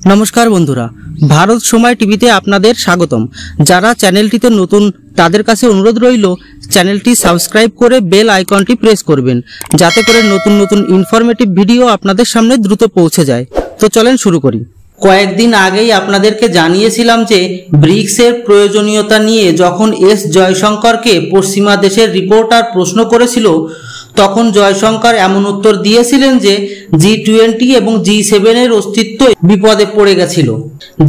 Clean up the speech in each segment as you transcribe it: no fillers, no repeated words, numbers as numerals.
নমস্কার বন্ধুরা, ভারত সময় টিভিতে আপনাদের স্বাগতম। যারা চ্যানেলটিতে নতুন তাদের কাছে অনুরোধ রইল চ্যানেলটি সাবস্ক্রাইব করে বেল আইকনটি প্রেস করবেন, যাতে করে নতুন নতুন ইনফরমেটিভ ভিডিও আপনাদের সামনে দ্রুত পৌঁছে যায়। তো চলেন শুরু করি। কয়েকদিন আগেই আপনাদেরকে জানিয়েছিলাম যে ব্রিক্সের প্রয়োজনীয়তা নিয়ে যখন এস জয়শঙ্করকে পশ্চিমা দেশের রিপোর্টার প্রশ্ন করেছিল, তখন জয়শঙ্কর এমন উত্তর দিয়েছিলেন যে G20 এবং G7-এর অস্তিত্ব বিপদে পড়ে গেছিল।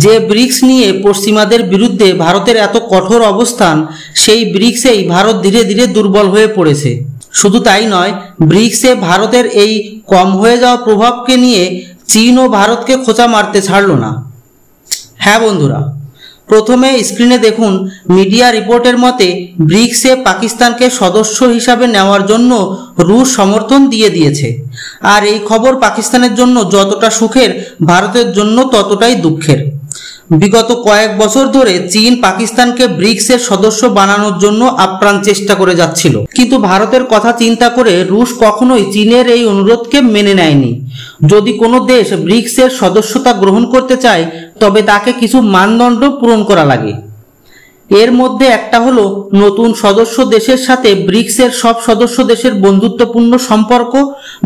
যে ব্রিক্স নিয়ে পশ্চিমাদের বিরুদ্ধে ভারতের এত কঠোর অবস্থান, সেই ব্রিক্সেই ভারত ধীরে ধীরে দুর্বল হয়ে পড়েছে। শুধু তাই নয়, ব্রিক্সে ভারতের এই কম হয়ে যাওয়া প্রভাবকে নিয়ে চীনও ভারতকে খোঁচা মারতে ছাড়ল না। হ্যাঁ বন্ধুরা, প্রথমে স্ক্রিনে দেখুন, মিডিয়া রিপোর্টের মতে ব্রিক্সে পাকিস্তানকে সদস্য হিসাবে নেওয়ার জন্য রুশ সমর্থন দিয়েছে। আর এই খবর পাকিস্তানের জন্য যতটা সুখের, ভারতের জন্য ততটাই দুঃখের। বিগত কয়েক বছর ধরে চীন পাকিস্তানকে ব্রিক্সের সদস্য বানানোর জন্য আপ্রাণ চেষ্টা করে যাচ্ছিল, কিন্তু ভারতের কথা চিন্তা করে রুশ কখনোই চীনের এই অনুরোধকে মেনে নেয়নি। যদি কোনো দেশ ব্রিক্সের সদস্যতা গ্রহণ করতে চায়, তবে তাকে কিছু মানদণ্ড পূরণ করা লাগে। এর মধ্যে একটা হলো, নতুন সদস্য দেশের সাথে ব্রিক্সের সব সদস্য দেশের বন্ধুত্বপূর্ণ সম্পর্ক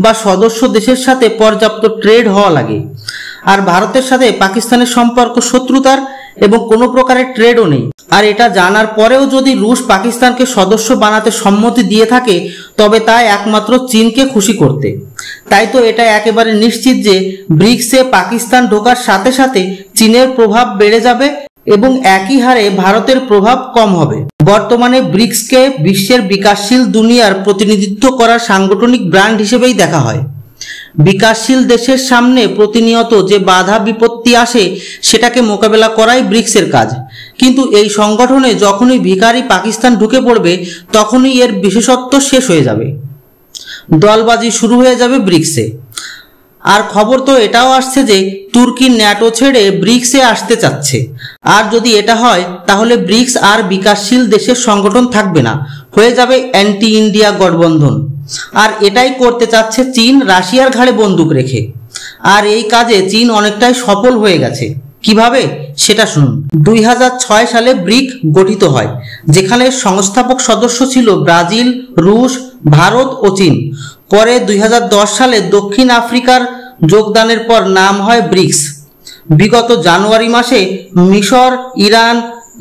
বা সদস্য দেশের সাথে পর্যাপ্ত ট্রেড হওয়া লাগে। আর ভারতের সাথে পাকিস্তানের সম্পর্ক শত্রুতার এবং কোনো প্রকারের ট্রেডও নেই। আর এটা জানার পরেও যদি রুশ পাকিস্তানকে সদস্য বানাতে সম্মতি দিয়ে থাকে, তবে তা একমাত্র চীনকে খুশি করতে। তাই তো এটা একেবারে নিশ্চিত যে ব্রিক্সে পাকিস্তান ঢোকার সাথে সাথে চীনের প্রভাব বেড়ে যাবে এবং একই হারে ভারতের প্রভাব কম হবে। বর্তমানে ব্রিক্সকে বিশ্বের বিকাশশীল দুনিয়ার প্রতিনিধিত্ব করার সাংগঠনিক ব্র্যান্ড হিসেবেই দেখা হয়। বিকাশশীল দেশের সামনে প্রতিনিয়ত যে বাধা বিপত্তি আসে, সেটাকে মোকাবেলা করাই ব্রিক্সের কাজ। কিন্তু এই সংগঠনে যখনই ভিখারি পাকিস্তান ঢুকে পড়বে, তখনই এর বিশেষত্ব শেষ হয়ে যাবে, দলবাজি শুরু হয়ে যাবে ব্রিক্সে। আর খবর তো এটাও আসছে যে তুর্কি ন্যাটো ছেড়ে ব্রিক্সে আসতে চাচ্ছে। আর যদি এটা হয়, তাহলে ব্রিক্স আর বিকাশশীল দেশের সংগঠন থাকবে না, হয়ে যাবে অ্যান্টি ইন্ডিয়া গঠবন্ধন। আর এটাই করতে চাচ্ছে চীন, রাশিয়ার ঘাড়ে বন্দুক রেখে। আর এই কাজে চীন অনেকটাই সফল হয়ে গেছে। কিভাবে, সেটা শুনুন। 2006 সালে ব্রিক গঠিত হয়, যেখানে সংস্থাপক সদস্য ছিল ব্রাজিল, রুশ, ভারত ও চীন। পরে 2010 সালে দক্ষিণ আফ্রিকার যোগদানের পর নাম হয় ব্রিক্স। বিগত জানুয়ারি মাসে মিশর, ইরান,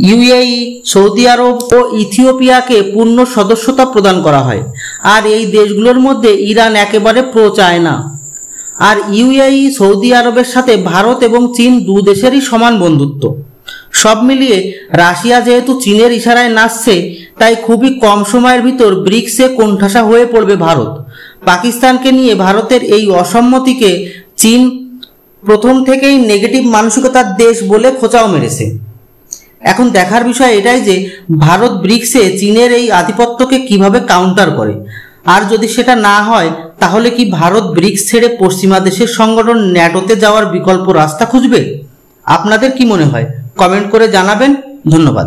ইউএই, সৌদি আরব ও ইথিওপিয়াকে পূর্ণ সদস্যতা প্রদান করা হয়। আর এই দেশগুলোর মধ্যে ইরান একেবারে প্রো চায়না। আর ইউএই, সৌদি আরবের সাথে ভারত এবং চীন দু দেশেরই সমান বন্ধুত্ব। সব মিলিয়ে রাশিয়া যেহেতু চীনের ইশারায় নাচছে, তাই খুবই কম সময়ের ভিতর ব্রিক্সে কোণঠাসা হয়ে পড়বে ভারত। পাকিস্তানকে নিয়ে ভারতের এই অসম্মতিকে চীন প্রথম থেকেই নেগেটিভ মানসিকতার দেশ বলে খোঁচাও মেরেছে। এখন দেখার বিষয় এটাই যে ভারত ব্রিক্সে চীনের এই আধিপত্যকে কিভাবে কাউন্টার করে। আর যদি সেটা না হয়, তাহলে কি ভারত ব্রিক্স ছেড়ে পশ্চিমা দেশের সংগঠন ন্যাটোতে যাওয়ার বিকল্প রাস্তা খুঁজবে? আপনাদের কি মনে হয়? কমেন্ট করে জানাবেন। ধন্যবাদ।